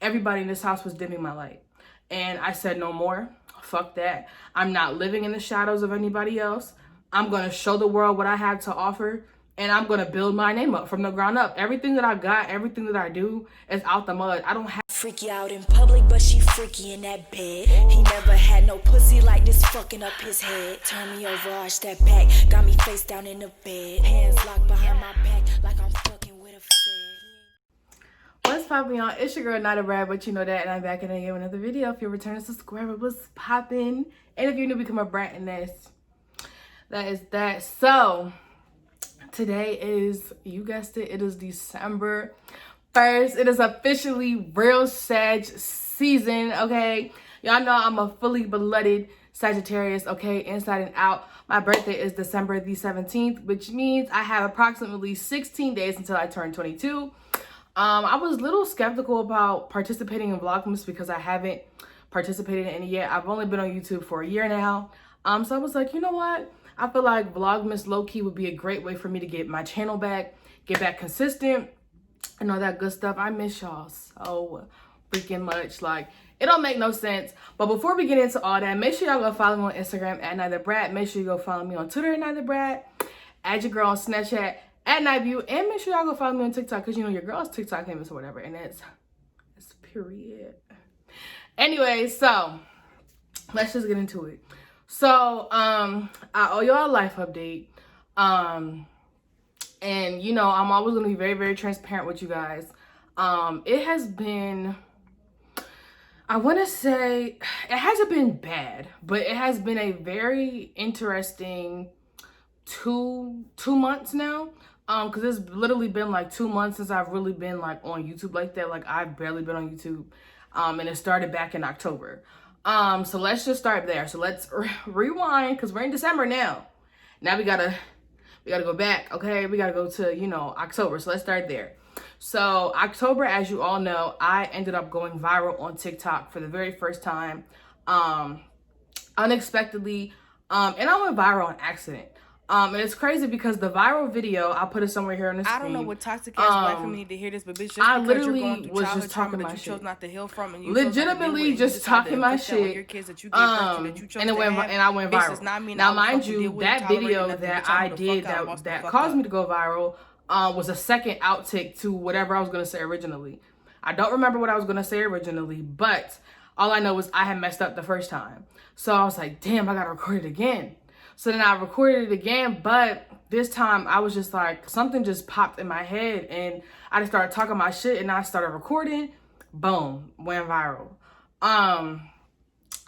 everybody in this house was dimming my light. And I said, no more. Fuck that. I'm not living in the shadows of anybody else. I'm going to show the world what I have to offer. And I'm going to build my name up from the ground up. Everything that I got, everything that I do is out the mud. I don't have freaky out in public, but she freaky in that bed. He never had no pussy like this, fucking up his head. Turn me over, arch that back. Got me face down in the bed. Hands locked behind my back like I'm fucking with a fed. What's poppin', y'all? It's your girl Nyethebrat, but you know that, and I'm back again with another video. If you're a returning subscriber, what's poppin'? And if you're new, become a brat in this. That is that. So today is, you guessed it, it is December 1st. It is officially real Sag season, okay? Y'all know I'm a fully blooded Sagittarius, okay? Inside and out. My birthday is December the 17th, which means I have approximately 16 days until I turn 22. I was a little skeptical about participating in Vlogmas because I haven't participated in any yet. I've only been on YouTube for a year now. So I was like, you know what? I feel like Vlogmas low-key would be a great way for me to get my channel back, get back consistent, and all that good stuff. I miss y'all so freaking much. Like, it don't make no sense. But before we get into all that, make sure y'all go follow me on Instagram at Nyethebrat. Make sure you go follow me on Twitter at Nyethebrat. Add your girl on Snapchat at Nyview. And make sure y'all go follow me on TikTok, because you know your girl's TikTok famous or whatever. And it's period. Anyway, so let's just get into it. So I owe y'all a life update. And you know, I'm always gonna be very, very transparent with you guys. It has been, I want to say, it hasn't been bad, but it has been a very interesting two months now. Because it's literally been like 2 months since I've really been like on YouTube like that. Like, I've barely been on YouTube. And it started back in October. So let's just start there. So let's rewind, because we're in December now. Now we gotta go back, okay? We gotta go to, you know, October. So let's start there. So October, as you all know, I ended up going viral on TikTok for the very first time, unexpectedly, and I went viral on accident. And it's crazy because the viral video, I'll put it somewhere here on the screen. I don't know what toxic ass black women need to hear this, but bitch, just I because literally you're going through was childhood just trauma talking that my you shit. chose not to heal from, and you Legitimately just talking my shit. Your kids that you gave birth to, that you chose and it went, have, and I went bitch, viral. does not mean Now, I mind fucking deal you, with that tolerate video nothing, that bitch, I'm I gonna did fuck up, that fuck caused up. me to go viral was a second outtake to whatever I was gonna say originally. I don't remember what I was gonna say originally, but all I know was I had messed up the first time. So I was like, damn, I gotta record it again. So then I recorded it again, but this time I was just like, something just popped in my head and I just started talking my shit and I started recording. Boom, went viral. And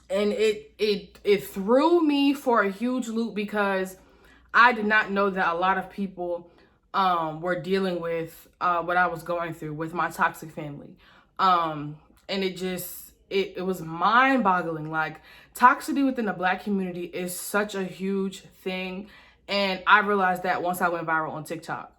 it threw me for a huge loop because I did not know that a lot of people were dealing with what I was going through with my toxic family. And it was mind-boggling. Like, toxicity within the Black community is such a huge thing, and I realized that once I went viral on TikTok.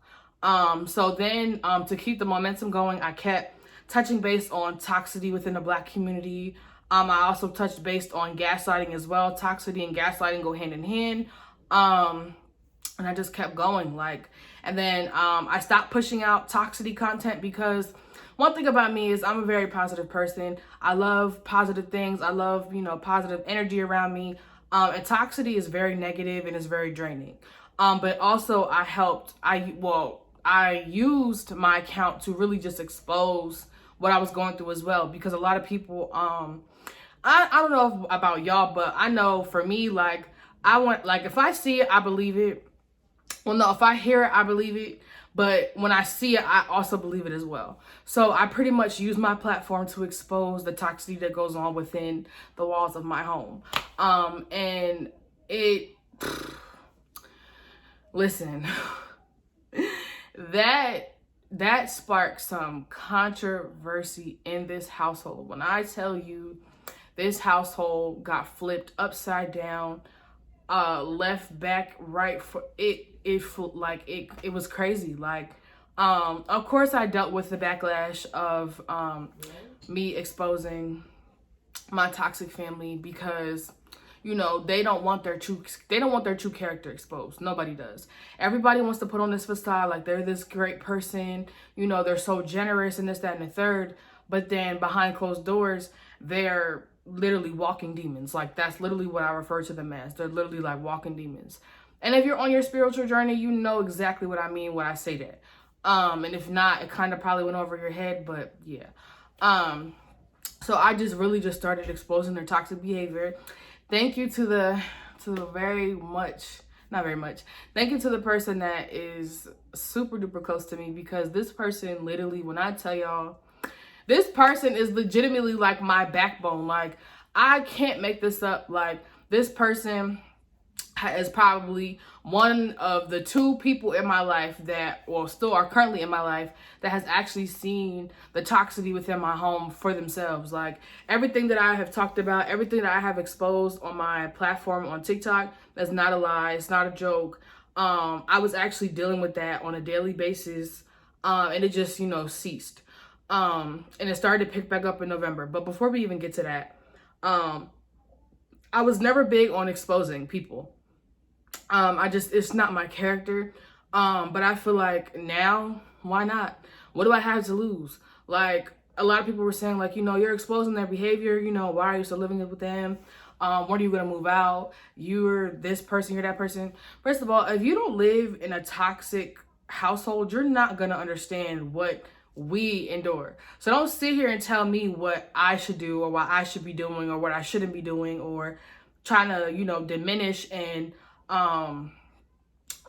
So then to keep the momentum going, I kept touching base on toxicity within the Black community. I also touched base on gaslighting as well. Toxicity and gaslighting go hand in hand. And I just kept going, like, and then I stopped pushing out toxicity content because one thing about me is I'm a very positive person. I love positive things. I love, you know, positive energy around me. And toxicity is very negative and it's very draining. But also I used my account to really just expose what I was going through as well, because a lot of people, I don't know about y'all, but I know for me, like, if I see it, I believe it. Well, no, if I hear it, I believe it. But when I see it, I also believe it as well. So I pretty much use my platform to expose the toxicity that goes on within the walls of my home. And listen, that sparked some controversy in this household. When I tell you, this household got flipped upside down, left, back, right, for it was crazy. Like, of course I dealt with the backlash of me exposing my toxic family, because you know they don't want their true character exposed. Nobody does. Everybody wants to put on this facade like they're this great person, you know, they're so generous and this, that, and the third. but then behind closed doors, they're literally walking demons. Like, that's literally what I refer to them as. They're literally like walking demons. And if you're on your spiritual journey, you know exactly what I mean when I say that. And if not, it kind of probably went over your head, but yeah. So I just really just started exposing their toxic behavior. Thank you to the very much, not very much. Thank you to the person that is super duper close to me, because this person literally, when I tell y'all, this person is legitimately like my backbone. Like, I can't make this up. Like, this person is probably one of the 2 people in my life that, well, still are currently in my life, that has actually seen the toxicity within my home for themselves. Like, everything that I have talked about, everything that I have exposed on my platform on TikTok, that's not a lie, it's not a joke. I was actually dealing with that on a daily basis, and it just, ceased. And it started to pick back up in November. But before we even get to that, I was never big on exposing people. It's not my character. But I feel like now, why not? What do I have to lose? Like, a lot of people were saying, like, you're exposing their behavior. Why are you still living with them? When are you going to move out? You're this person, you're that person. First of all, if you don't live in a toxic household, you're not going to understand what we endure. So don't sit here and tell me what I should do, or what I should be doing, or what I shouldn't be doing, or trying to, diminish and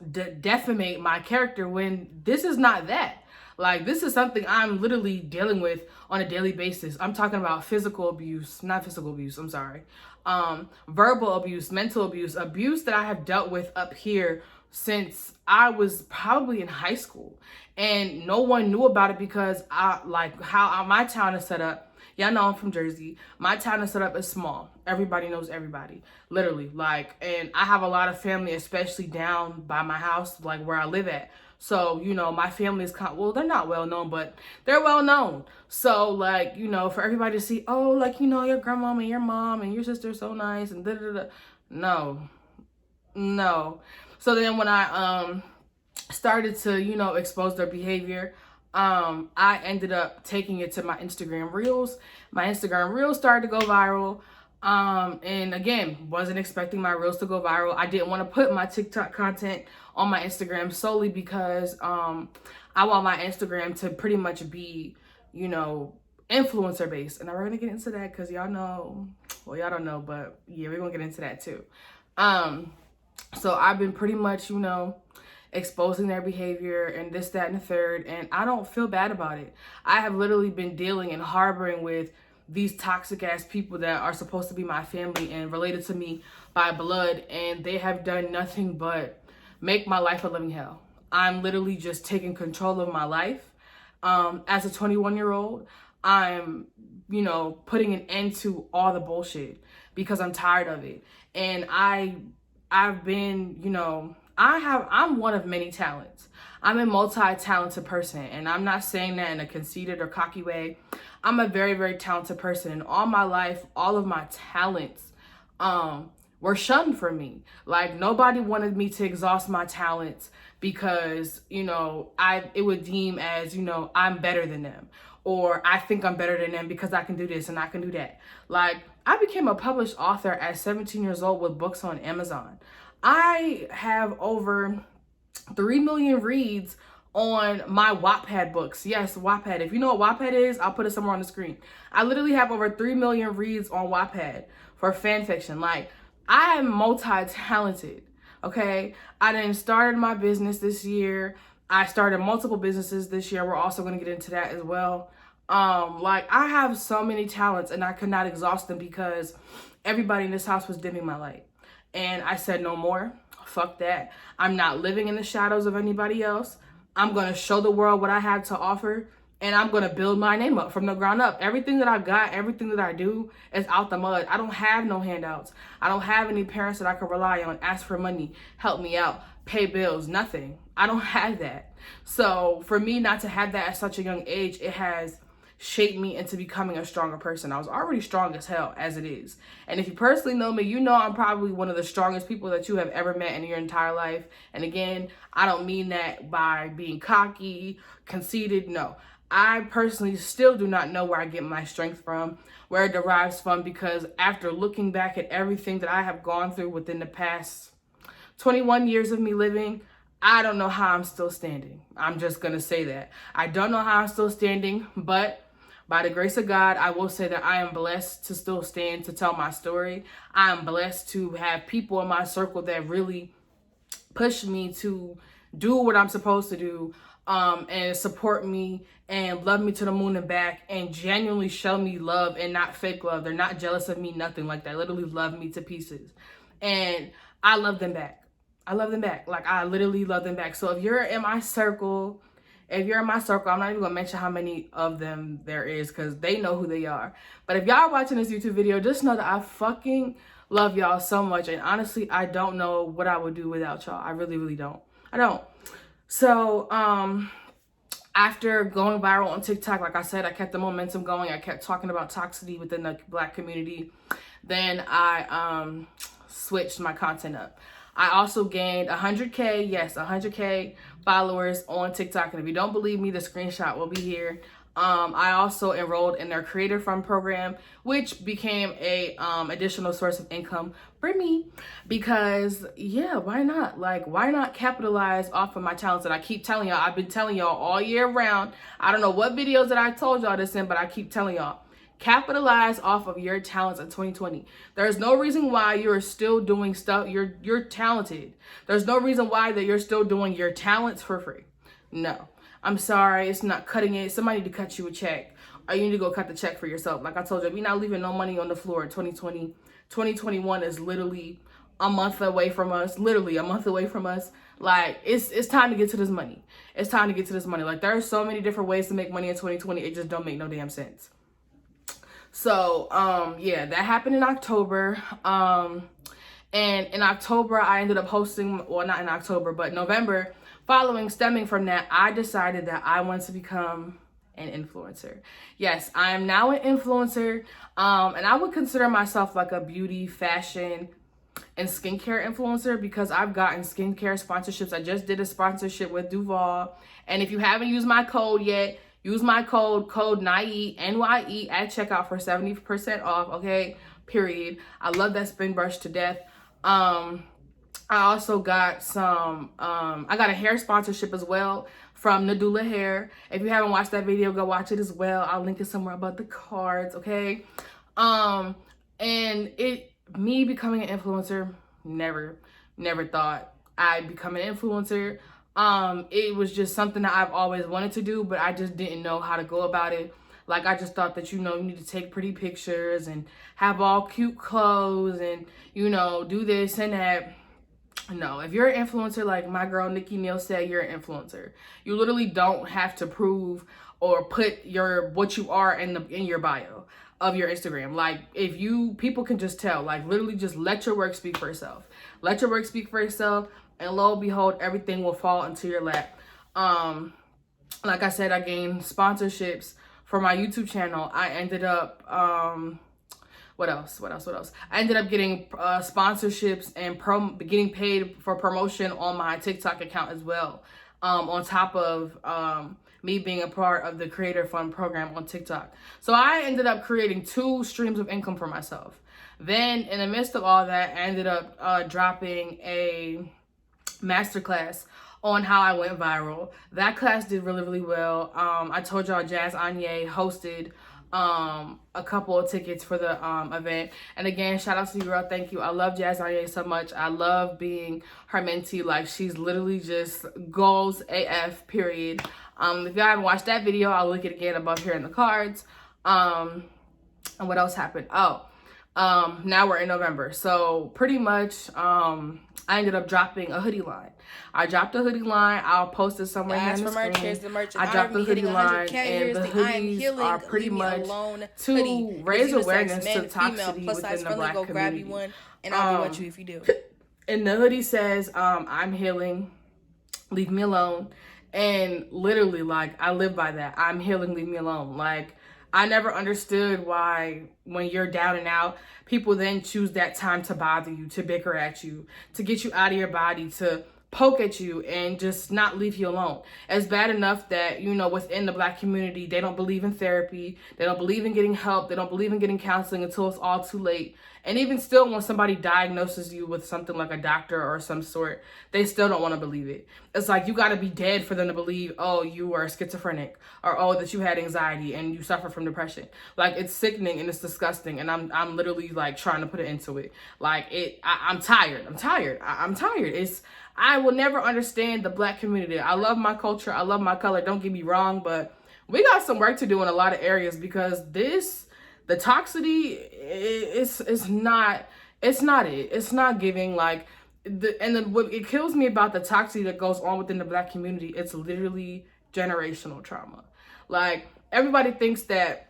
defamate my character, when this is not that. Like, this is something I'm literally dealing with on a daily basis. I'm talking about physical abuse, not physical abuse, I'm sorry. Verbal abuse, mental abuse that I have dealt with up here since I was probably in high school. And no one knew about it because how my town is set up. Y'all know I'm from Jersey. My town is set up as small. Everybody knows everybody, literally. Like, and I have a lot of family, especially down by my house, like where I live at. So, my family is well, they're not well known, but they're well known. So, like, for everybody to see, oh, like, your grandmama and your mom and your sister are so nice and da-da-da. No. So then when I started to, expose their behavior, I ended up taking it to my Instagram Reels. My Instagram Reels started to go viral. And again, wasn't expecting my Reels to go viral. I didn't want to put my TikTok content on my Instagram solely because I want my Instagram to pretty much be, influencer based. And we're going to get into that because y'all know, well, y'all don't know, but yeah, we're going to get into that too. So I've been pretty much, exposing their behavior and this, that, and the third, and I don't feel bad about it. I have literally been dealing and harboring with these toxic ass people that are supposed to be my family and related to me by blood, and they have done nothing but make my life a living hell. I'm literally just taking control of my life. As a 21-year-old, I'm, putting an end to all the bullshit because I'm tired of it. And I've been, I'm one of many talents. I'm a multi-talented person, and I'm not saying that in a conceited or cocky way. I'm a very, very talented person, and all my life, all of my talents were shunned from me. Like, nobody wanted me to exhaust my talents because, it would deem as, I'm better than them, or I think I'm better than them because I can do this and I can do that. Like, I became a published author at 17 years old with books on Amazon. I have over 3 million reads on my Wattpad books. Yes, Wattpad. If you know what Wattpad is, I'll put it somewhere on the screen. I literally have over 3 million reads on Wattpad for fan fiction. Like, I am multi-talented, okay? I done started my business this year. I started multiple businesses this year. We're also going to get into that as well. Like, I have so many talents, and I could not exhaust them because everybody in this house was dimming my light. And I said, no more. Fuck that. I'm not living in the shadows of anybody else. I'm going to show the world what I have to offer, and I'm going to build my name up from the ground up. Everything that I got, everything that I do is out the mud. I don't have no handouts. I don't have any parents that I can rely on, ask for money, help me out, pay bills, nothing. I don't have that. So for me not to have that at such a young age, it has shaped me into becoming a stronger person. I was already strong as hell as it is. And if you personally know me, you know I'm probably one of the strongest people that you have ever met in your entire life. And again, I don't mean that by being cocky, conceited. No, I personally still do not know where I get my strength from, where it derives from, because after looking back at everything that I have gone through within the past 21 years of me living, I don't know how I'm still standing. I'm just going to say that. I don't know how I'm still standing, but by the grace of God, I will say that I am blessed to still stand to tell my story. I am blessed to have people in my circle that really push me to do what I'm supposed to do, and support me and love me to the moon and back and genuinely show me love and not fake love. They're not jealous of me, nothing like that. Literally love me to pieces. And I love them back. I love them back. Like, I literally love them back. So if you're in my circle, I'm not even gonna mention how many of them there is because they know who they are. But if y'all are watching this YouTube video, just know that I fucking love y'all so much. And honestly, I don't know what I would do without y'all. I really, really don't. I don't. So, after going viral on TikTok, like I said, I kept the momentum going. I kept talking about toxicity within the Black community. Then I switched my content up. I also gained 100K, yes, 100K followers on TikTok. And if you don't believe me, the screenshot will be here. I also enrolled in their Creator Fund program, which became a additional source of income for me because, yeah, why not? Like, why not capitalize off of my talents? And I keep telling y'all, I've been telling y'all all year round. I don't know what videos that I told y'all this in, but I keep telling y'all, capitalize off of your talents in 2020. There's no reason why you're still doing stuff. You're talented. There's no reason why that you're still doing your talents for free. No. I'm sorry, it's not cutting it. Somebody need to cut you a check. Or you need to go cut the check for yourself. Like I told you, we're not leaving no money on the floor in 2020. 2021 is literally a month away from us. Literally a month away from us. Like, it's time to get to this money. It's time to get to this money. Like, there are so many different ways to make money in 2020. It just don't make no damn sense. So, yeah, that happened in October. And in October, I ended up hosting, well, not in October, but November, stemming from that, I decided that I wanted to become an influencer. Yes, I am now an influencer. And I would consider myself like a beauty, fashion, and skincare influencer because I've gotten skincare sponsorships. I just did a sponsorship with Duval. And if you haven't used my code yet, use my code NYE, NYE at checkout for 70% off, okay? Period. I love that spin brush to death. I also got I got a hair sponsorship as well from Nadula Hair. If you haven't watched that video, go watch it as well. I'll link it somewhere above the cards, okay? And me becoming an influencer, never thought I'd become an influencer. It was just something that I've always wanted to do, but I just didn't know how to go about it. Like, I just thought that, you know, you need to take pretty pictures and have all cute clothes and, you know, do this and that. No, if you're an influencer, like my girl Nikki Neal said, you're an influencer. You literally don't have to prove or put what you are in your bio of your Instagram. Like, people can just tell, like, literally just let your work speak for itself. Let your work speak for itself, and lo and behold, everything will fall into your lap. Like I said, I gained sponsorships for my YouTube channel. I ended up, what else? I ended up getting sponsorships and getting paid for promotion on my TikTok account as well. On top of me being a part of the Creator Fund program on TikTok. So I ended up creating 2 streams of income for myself. Then in the midst of all that, I ended up dropping a masterclass on how I went viral. That class did really, really well. I told y'all Jazz Anye hosted a couple of tickets for the event. And again, shout out to you, girl. Thank you. I love Jazz Anye so much. I love being her mentee. Like, she's literally just goals AF, period. If y'all haven't watched that video, I'll link it again above here in the cards. And what else happened? Now we're in November. So pretty much, I ended up dropping a hoodie line. I dropped a hoodie line. I'll post it somewhere here on the screen. Here's the merch. I dropped the hoodie line, and the hoodies are pretty much to raise awareness to toxicity within the Black community. Grab you one, and I'll be with you if you do. And the hoodie says, I'm healing, leave me alone. And literally, like, I live by that. I'm healing, leave me alone. Like, I never understood why when you're down and out, people then choose that time to bother you, to bicker at you, to get you out of your body, to poke at you and just not leave you alone. It's bad enough that, you know, within the Black community, they don't believe in therapy. They don't believe in getting help. They don't believe in getting counseling until it's all too late. And even still, when somebody diagnoses you with something like a doctor or some sort, they still don't want to believe it. It's like you got to be dead for them to believe, oh, you are schizophrenic, or oh, that you had anxiety and you suffer from depression. Like, it's sickening and it's disgusting. And I'm literally like trying to put an end to it. Like, I'm tired. I'm tired. I will never understand the Black community. I love my culture. I love my color. Don't get me wrong, but we got some work to do in a lot of areas, because the toxicity it's not it. It's not giving. Like, what it kills me about the toxicity that goes on within the Black community, it's literally generational trauma. Like, everybody thinks that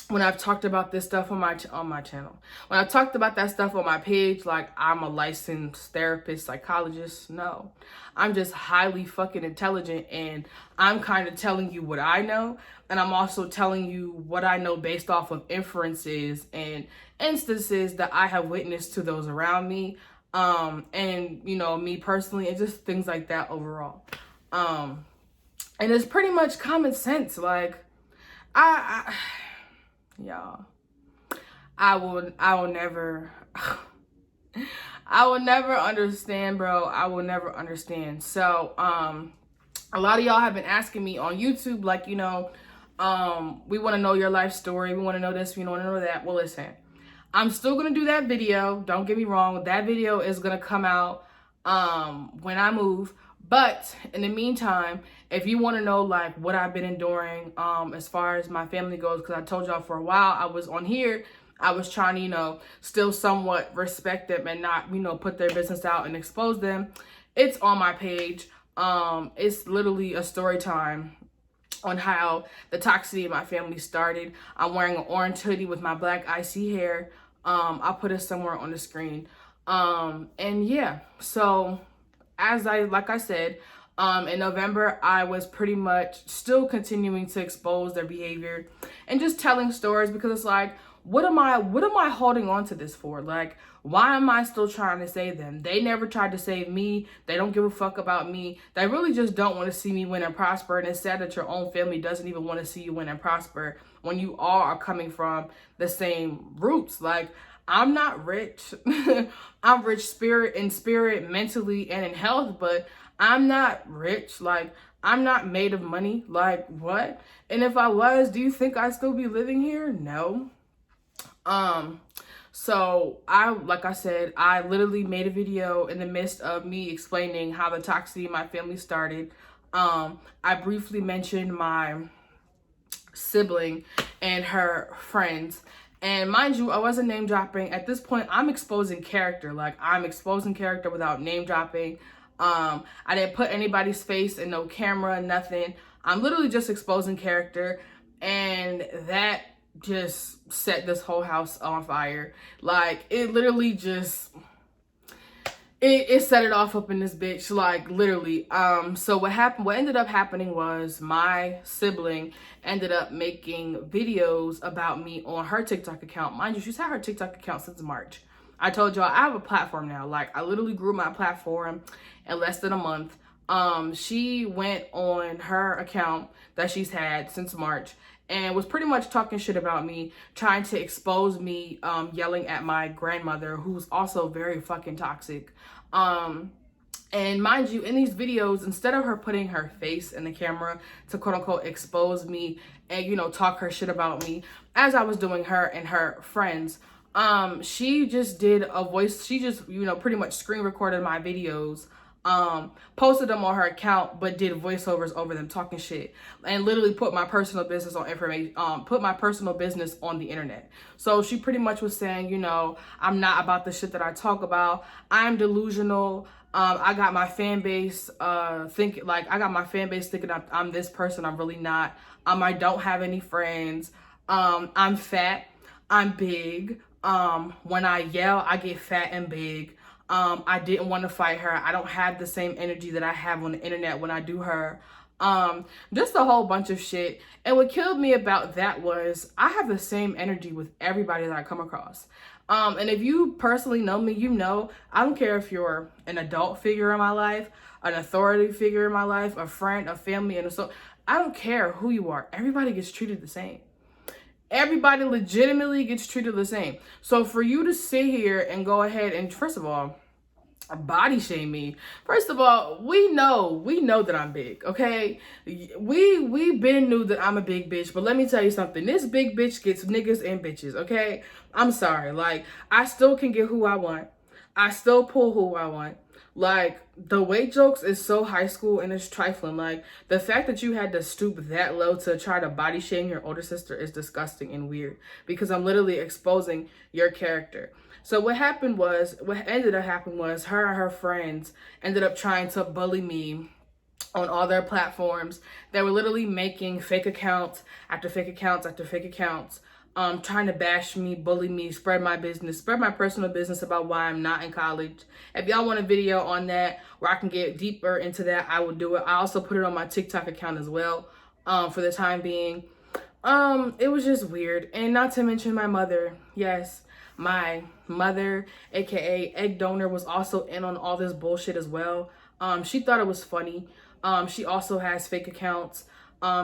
when I've talked about this stuff on my channel, when I've talked about that stuff on my page, like I'm a licensed therapist, psychologist. No, I'm just highly fucking intelligent, and I'm kind of telling you what I know, and I'm also telling you what I know based off of inferences and instances that I have witnessed to those around me, and, you know, me personally, and just things like that overall. And it's pretty much common sense. Like, y'all, I will never understand, bro. I will never understand. So, a lot of y'all have been asking me on YouTube, like, you know, we want to know your life story. We want to know this. We want to know that. Well, listen, I'm still going to do that video. Don't get me wrong. That video is going to come out, when I move. But in the meantime, if you want to know like what I've been enduring as far as my family goes, because I told y'all for a while I was on here, I was trying to, you know, still somewhat respect them and not, you know, put their business out and expose them. It's on my page. It's literally a story time on how the toxicity of my family started. I'm wearing an orange hoodie with my black icy hair. I'll put it somewhere on the screen. And yeah, so like I said, in November, I was pretty much still continuing to expose their behavior and just telling stories, because it's like, what am I holding on to this for? Like, why am I still trying to save them? They never tried to save me. They don't give a fuck about me. They really just don't want to see me win and prosper. And it's sad that your own family doesn't even want to see you win and prosper when you all are coming from the same roots. Like, I'm not rich. I'm rich in spirit, mentally, and in health, but I'm not rich. Like, I'm not made of money. Like, what? And if I was, do you think I'd still be living here? No. So like I said, I literally made a video in the midst of me explaining how the toxicity in my family started. I briefly mentioned my sibling and her friends. And mind you, I wasn't name dropping. At this point, I'm exposing character. Like, I'm exposing character without name dropping. I didn't put anybody's face in no camera, nothing. I'm literally just exposing character. And that just set this whole house on fire. Like, it literally just... It set it off up in this bitch, like, literally. So what ended up happening was my sibling ended up making videos about me on her TikTok account. Mind you, she's had her TikTok account since March. I told y'all I have a platform now. Like, I literally grew my platform in less than a month. She went on her account that she's had since March and was pretty much talking shit about me, trying to expose me, yelling at my grandmother, who's also very fucking toxic. And mind you, in these videos, instead of her putting her face in the camera to quote unquote expose me and, you know, talk her shit about me, as I was doing her and her friends, she just did a voice. She just, you know, pretty much screen recorded my videos, posted them on her account, but did voiceovers over them talking shit, and literally put my personal business on put my personal business on the internet. So she pretty much was saying, you know, I'm not about the shit that I talk about. I'm delusional. I got my fan base thinking I'm this person. I'm really not. I don't have any friends. I'm fat. I'm big. When I yell, I get fat and big. I didn't want to fight her. I don't have the same energy that I have on the internet when I do her. Just a whole bunch of shit. And what killed me about that was I have the same energy with everybody that I come across. And if you personally know me, you know, I don't care if you're an adult figure in my life, an authority figure in my life, a friend, a family, and so I don't care who you are. Everybody gets treated the same. Everybody legitimately gets treated the same. So for you to sit here and go ahead and, first of all, body shame me. First of all, we know that I'm big, okay? We been knew that I'm a big bitch, but let me tell you something. This big bitch gets niggas and bitches, okay? I'm sorry. Like, I still can get who I want. I still pull who I want. Like, the weight jokes is so high school and it's trifling. Like, the fact that you had to stoop that low to try to body shame your older sister is disgusting and weird, because I'm literally exposing your character. So what ended up happening was her and her friends ended up trying to bully me on all their platforms. They were literally making fake accounts after fake accounts after fake accounts, trying to bash me, bully me, spread my business, spread my personal business about why I'm not in college. If y'all want a video on that where I can get deeper into that, I will do it. I also put it on my TikTok account as well, for the time being. It was just weird. And not to mention my mother. Yes, my mother, aka egg donor, was also in on all this bullshit as well. She thought it was funny. She also has fake accounts.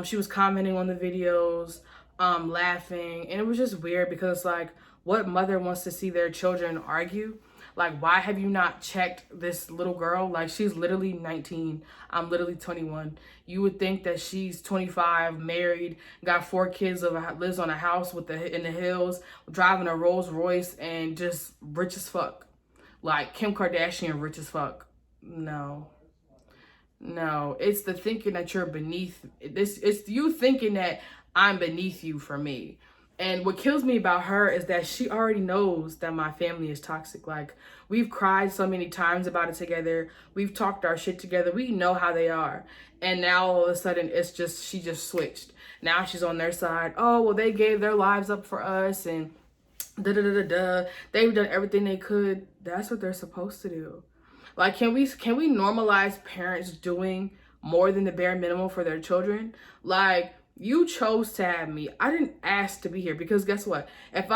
She was commenting on the videos, laughing, and it was just weird because it's like, what mother wants to see their children argue? Like, why have you not checked this little girl? Like, she's literally 19. I'm literally 21. You would think that she's 25, married, got 4 kids, lives on a house in the hills, driving a Rolls Royce, and just rich as fuck. Like Kim Kardashian, rich as fuck. No, it's the thinking that you're beneath this. It's you thinking that I'm beneath you for me. And what kills me about her is that she already knows that my family is toxic. Like, we've cried so many times about it together. We've talked our shit together. We know how they are. And now all of a sudden she just switched. Now she's on their side. Oh, well, they gave their lives up for us and da-da-da-da-da. They've done everything they could. That's what they're supposed to do. Like, can we normalize parents doing more than the bare minimum for their children? Like, you chose to have me. I didn't ask to be here, because guess what? If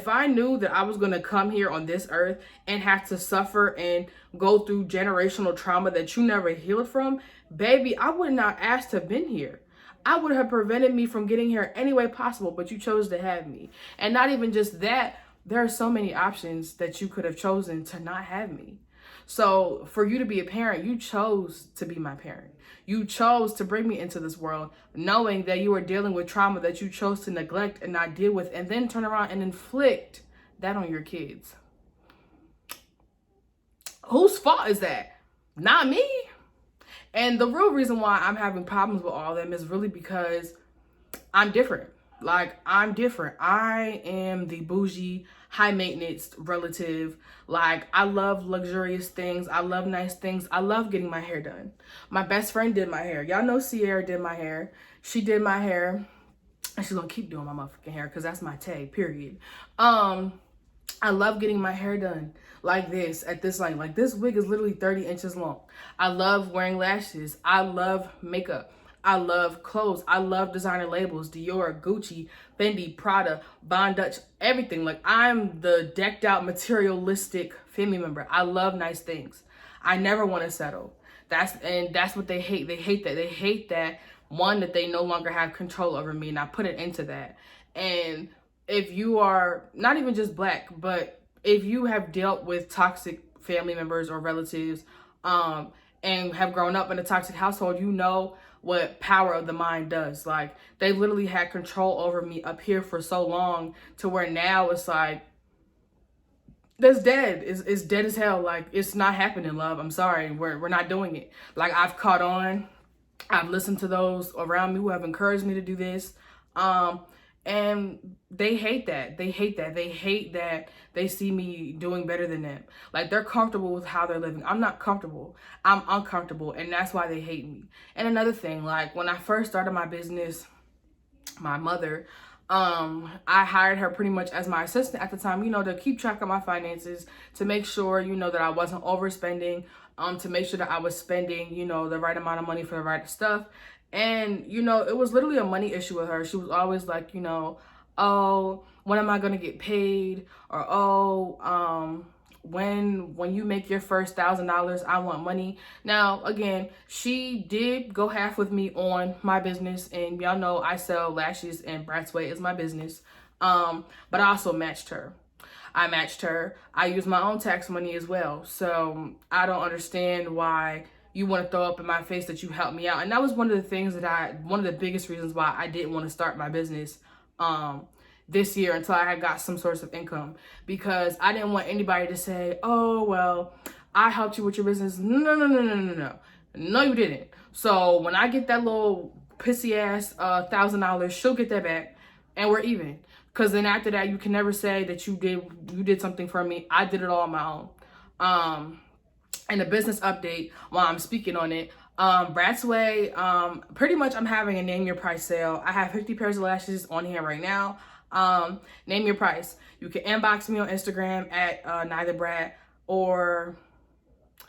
I knew that I was going to come here on this earth and have to suffer and go through generational trauma that you never healed from, baby, I would not ask to have been here. I would have prevented me from getting here any way possible, but you chose to have me. And not even just that, there are so many options that you could have chosen to not have me. So for you to be a parent, you chose to be my parent. You chose to bring me into this world, knowing that you were dealing with trauma that you chose to neglect and not deal with, and then turn around and inflict that on your kids. Whose fault is that? Not me. And the real reason why I'm having problems with all of them is really because I'm different. Like, I'm different. I am the bougie, high maintenance relative. Like, I love luxurious things. I love nice things. I love getting my hair done. My best friend did my hair. Y'all know Sierra did my hair. She did my hair. And she's gonna keep doing my motherfucking hair because that's my tag, period. I love getting my hair done like this, at this length. Like, this wig is literally 30 inches long. I love wearing lashes. I love makeup. I love clothes. I love designer labels, Dior, Gucci, Fendi, Prada, Von Dutch, everything. Like, I'm the decked out materialistic family member. I love nice things. I never want to settle. That's what they hate. They hate that. They hate that, one, that they no longer have control over me, and I put it into that. And if you are not even just Black, but if you have dealt with toxic family members or relatives, and have grown up in a toxic household, you know what power of the mind does. Like, they literally had control over me up here for so long, to where now it's like, that's dead. It's dead as hell. Like, it's not happening, love. I'm sorry. We're not doing it. Like, I've caught on. I've listened to those around me who have encouraged me to do this. And they hate that. They hate that. They hate that they see me doing better than them. Like, they're comfortable with how they're living. I'm not comfortable. I'm uncomfortable. And that's why they hate me. And another thing, like, when I first started my business, my mother, I hired her pretty much as my assistant at the time, you know, to keep track of my finances, to make sure, you know, that I wasn't overspending, to make sure that I was spending, you know, the right amount of money for the right stuff. And, you know, it was literally a money issue with her. She was always like, you know, oh, when am I going to get paid? Or, oh, when you make your first $1,000, I want money. Now, again, she did go half with me on my business. And y'all know I sell lashes and Brat's Way is my business. But I also matched her. I use my own tax money as well. So I don't understand why you want to throw up in my face that you helped me out. And that was one of the things one of the biggest reasons why I didn't want to start my business this year until I had got some source of income, because I didn't want anybody to say, oh, well, I helped you with your business. No, you didn't. So when I get that little pissy ass $1,000, she'll get that back and we're even. Because then after that, you can never say that you did something for me. I did it all on my own. And a business update while I'm speaking on it. Brat's Way, pretty much I'm having a name your price sale. I have 50 pairs of lashes on here right now. Name your price. You can inbox me on Instagram at Nyethebrat, or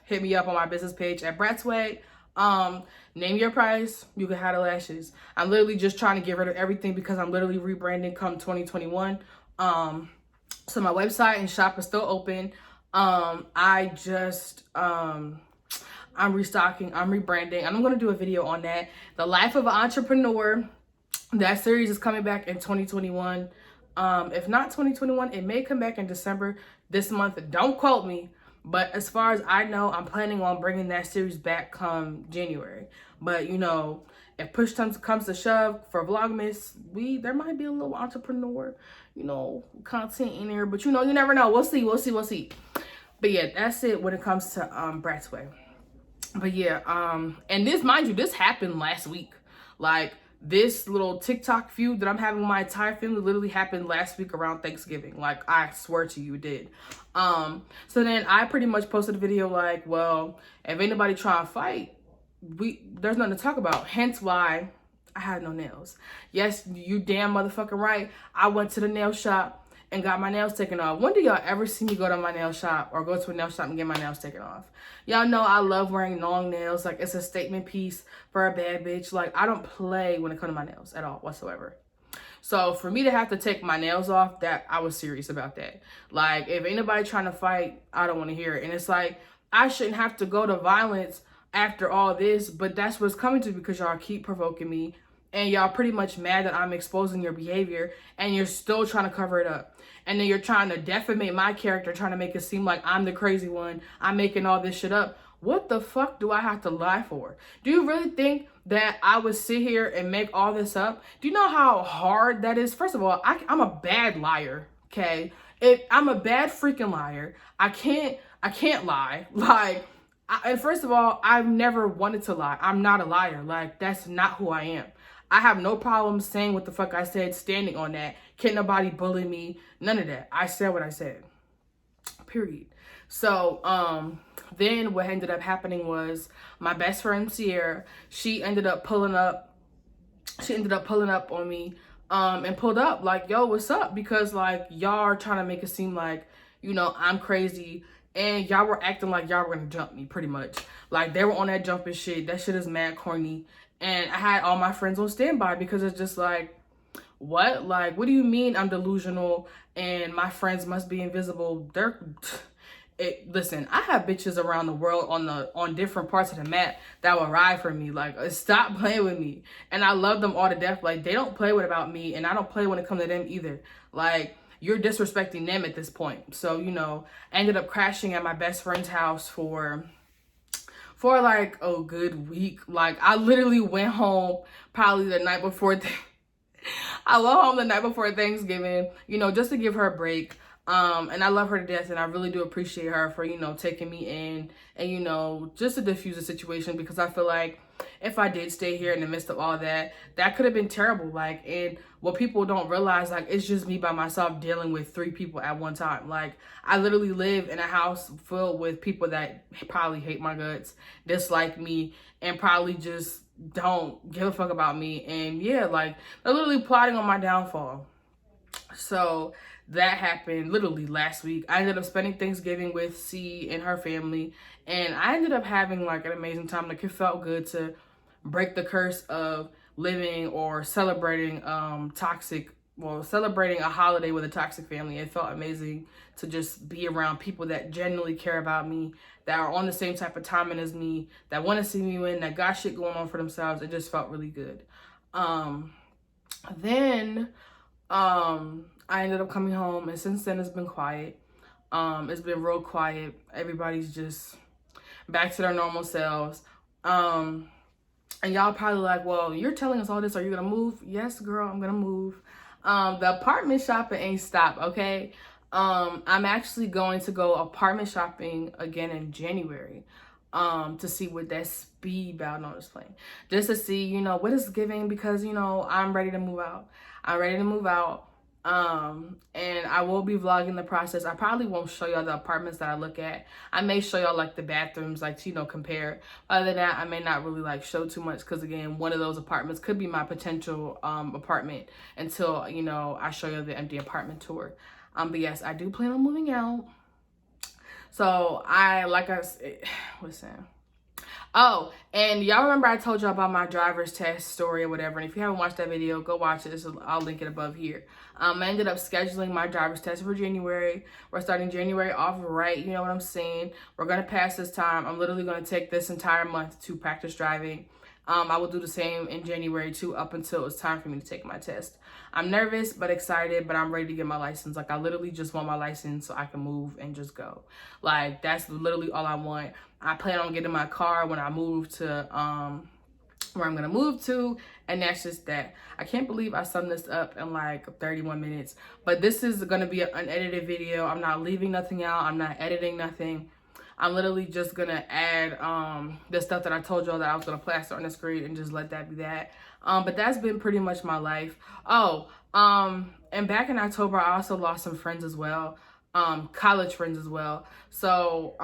hit me up on my business page at Brat's Way. Name your price. You can have the lashes. I'm literally just trying to get rid of everything because I'm literally rebranding come 2021. So my website and shop is still open. I'm restocking, I'm rebranding, and I'm going to do a video on that. The Life of an Entrepreneur, that series is coming back in 2021. If not 2021, it may come back in December this month. Don't quote me, but as far as I know, I'm planning on bringing that series back come January. But, you know, if push comes to shove for Vlogmas, there might be a little entrepreneur, you know, content in there. But, you know, you never know. We'll see. But, yeah, that's it when it comes to Brat's Way. But, yeah, and this, mind you, this happened last week. Like, this little TikTok feud that I'm having with my entire family literally happened last week around Thanksgiving. Like, I swear to you, it did. So then I pretty much posted a video like, well, if anybody try to fight, there's nothing to talk about. Hence why I had no nails. Yes, you damn motherfucking right. I went to the nail shop and got my nails taken off. When do y'all ever see me go to my nail shop or go to a nail shop and get my nails taken off? Y'all know I love wearing long nails. Like, it's a statement piece for a bad bitch. Like, I don't play when it comes to my nails at all whatsoever. So for me to have to take my nails off, that I was serious about that. Like, if anybody trying to fight, I don't want to hear it. And it's like, I shouldn't have to go to violence after all this, but that's what's coming to because y'all keep provoking me and y'all pretty much mad that I'm exposing your behavior and you're still trying to cover it up. And then you're trying to defamate my character, trying to make it seem like I'm the crazy one. I'm making all this shit up. What the fuck do I have to lie for? Do you really think that I would sit here and make all this up? Do you know how hard that is? First of all, I'm a bad liar, okay? I'm a bad freaking liar. I can't lie. Like, and first of all, I've never wanted to lie. I'm not a liar. Like, that's not who I am. I have no problem saying what the fuck I said, standing on that. Can't nobody bully me. None of that. I said what I said. Period. So, then what ended up happening was my best friend Sierra, she ended up pulling up on me, and pulled up like, yo, what's up? Because like, y'all are trying to make it seem like, you know, I'm crazy. And y'all were acting like y'all were gonna jump me, pretty much. Like, they were on that jumping shit. That shit is mad corny. And I had all my friends on standby because it's just like, what? Like, what do you mean I'm delusional and my friends must be invisible? Listen, I have bitches around the world on different parts of the map that will ride for me. Like, stop playing with me. And I love them all to death. Like, they don't play about me, and I don't play when it comes to them either. Like, you're disrespecting them at this point. So, you know, I ended up crashing at my best friend's house for like a good week. Like, I literally went home probably the night before. I went home the night before Thanksgiving, you know, just to give her a break. And I love her to death, and I really do appreciate her for, you know, taking me in and, you know, just to diffuse the situation, because I feel like if I did stay here in the midst of all that, that could have been terrible. Like, and what people don't realize, like, it's just me by myself dealing with 3 people at one time. Like, I literally live in a house filled with people that probably hate my guts, dislike me, and probably just don't give a fuck about me. And yeah, like, they're literally plotting on my downfall. So that happened literally last week. I ended up spending Thanksgiving with C and her family, and I ended up having like an amazing time. Like, it felt good to break the curse of living or celebrating celebrating a holiday with a toxic family. It felt amazing to just be around people that genuinely care about me, that are on the same type of timing as me, that want to see me win, that got shit going on for themselves. It just felt really good. Then I ended up coming home, and since then it's been quiet. It's been real quiet. Everybody's just back to their normal selves. And y'all probably like, well, you're telling us all this, are you gonna move? Yes, girl, I'm gonna move. The apartment shopping ain't stopped, okay? I'm actually going to go apartment shopping again in January, to see what that speed bout on is playing. Just to see, you know, what it's giving, because, you know, I'm ready to move out. I'm ready to move out. And I will be vlogging the process. I probably won't show y'all the apartments that I look at. I may show y'all like the bathrooms, like to, you know, compare. Other than that, I may not really like show too much, because again, one of those apartments could be my potential apartment until, you know, I show you the empty apartment tour. But yes, I do plan on moving out. So listen. Oh, and y'all remember I told y'all about my driver's test story or whatever. And if you haven't watched that video, go watch it. I'll link it above here. I ended up scheduling my driver's test for January. We're starting January off right. You know what I'm saying? We're going to pass this time. I'm literally going to take this entire month to practice driving. I will do the same in January too, up until it's time for me to take my test. I'm nervous but excited, but I'm ready to get my license. Like, I literally just want my license so I can move and just go. Like, that's literally all I want. I plan on getting my car when I move to where I'm gonna move to, and that's just that. I can't believe I summed this up in like 31 minutes, but this is gonna be an unedited video. I'm not leaving nothing out. I'm not editing nothing. I'm literally just gonna add the stuff that I told y'all that I was gonna plaster on the screen and just let that be that. But that's been pretty much my life. Oh, and back in October, I also lost some friends as well, college friends as well. So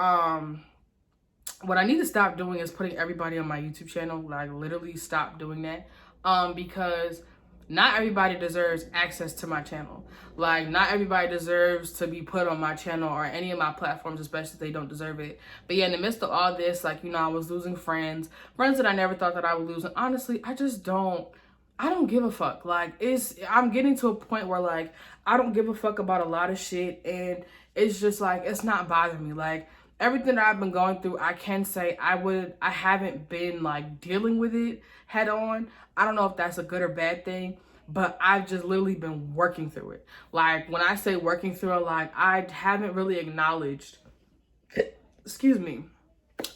what I need to stop doing is putting everybody on my YouTube channel. Like, literally stop doing that, because not everybody deserves access to my channel. Like, not everybody deserves to be put on my channel or any of my platforms, especially if they don't deserve it. But yeah, in the midst of all this, like, you know, I was losing friends that I never thought that I would lose. And honestly, I don't give a fuck. Like, I'm getting to a point where, like, I don't give a fuck about a lot of shit, and it's just like, it's not bothering me. Like, everything that I've been going through, I can say I haven't been like dealing with it head on. I don't know if that's a good or bad thing, but I've just literally been working through it. Like, when I say working through it, like, I haven't really acknowledged, excuse me,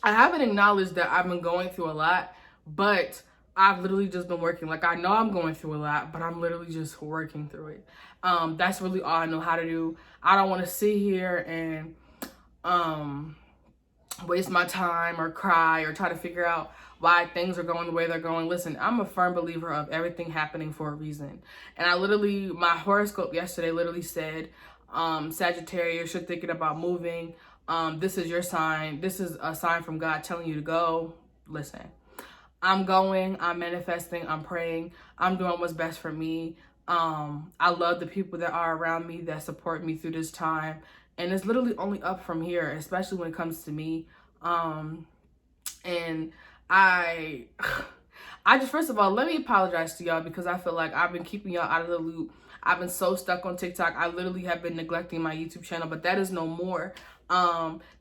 I haven't acknowledged that I've been going through a lot, but I've literally just been working. Like, I know I'm going through a lot, but I'm literally just working through it. That's really all I know how to do. I don't want to sit here and waste my time or cry or try to figure out why things are going the way they're going. Listen, I'm a firm believer of everything happening for a reason. And my horoscope yesterday literally said, Sagittarius, you're thinking about moving. This is your sign. This is a sign from God telling you to go. Listen, I'm going, I'm manifesting, I'm praying, I'm doing what's best for me. I love the people that are around me that support me through this time. And it's literally only up from here, especially when it comes to me. And I just, first of all, let me apologize to y'all, because I feel like I've been keeping y'all out of the loop. I've been so stuck on TikTok. I literally have been neglecting my YouTube channel, but that is no more.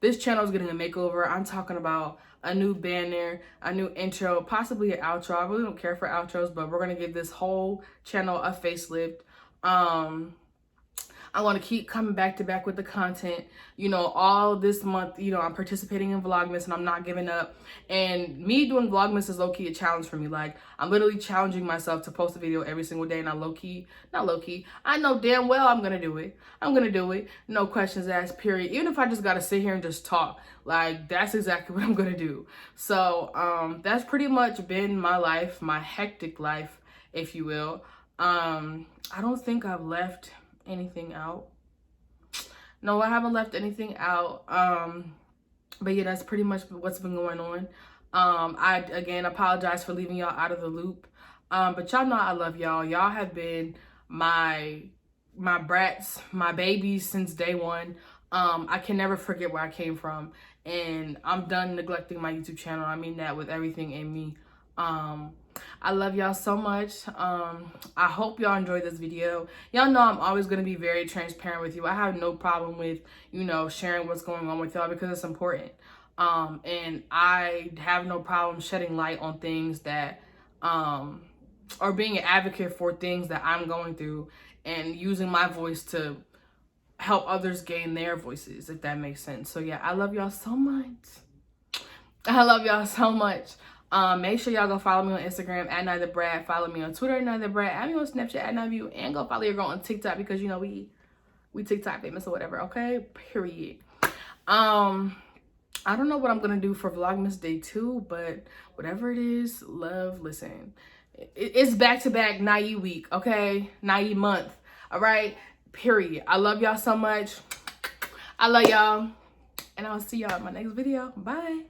This channel is getting a makeover. I'm talking about a new banner, a new intro, possibly an outro. I really don't care for outros, but we're going to give this whole channel a facelift. I want to keep coming back to back with the content. You know, all this month, you know, I'm participating in Vlogmas and I'm not giving up. And me doing Vlogmas is low-key a challenge for me. Like, I'm literally challenging myself to post a video every single day. And not low-key, I know damn well I'm going to do it. I'm going to do it. No questions asked, period. Even if I just got to sit here and just talk. Like, that's exactly what I'm going to do. So, that's pretty much been my life, my hectic life, if you will. I don't think I've left anything out. No, I haven't left anything out. But yeah, that's pretty much what's been going on. I again apologize for leaving y'all out of the loop. But y'all know I love y'all. Y'all have been my brats, my babies since day one. I can never forget where I came from, and I'm done neglecting my YouTube channel. I mean that with everything in me. I love y'all so much. I hope y'all enjoyed this video. Y'all know I'm always going to be very transparent with you. I have no problem with, you know, sharing what's going on with y'all because it's important. And I have no problem shedding light on things that, or being an advocate for things that I'm going through and using my voice to help others gain their voices, if that makes sense. So yeah, I love y'all so much. I love y'all so much. Make sure y'all go follow me on Instagram at Nyethebrat. Follow me on Twitter at Nyethebrat. Add me on Snapchat at Nyethebrat. And go follow your girl on TikTok because, you know, we TikTok famous or whatever, okay? Period. I don't know what I'm going to do for Vlogmas Day 2, but whatever it is, love, listen. It's back-to-back Nye week, okay? Nye month, all right? Period. I love y'all so much. I love y'all. And I'll see y'all in my next video. Bye.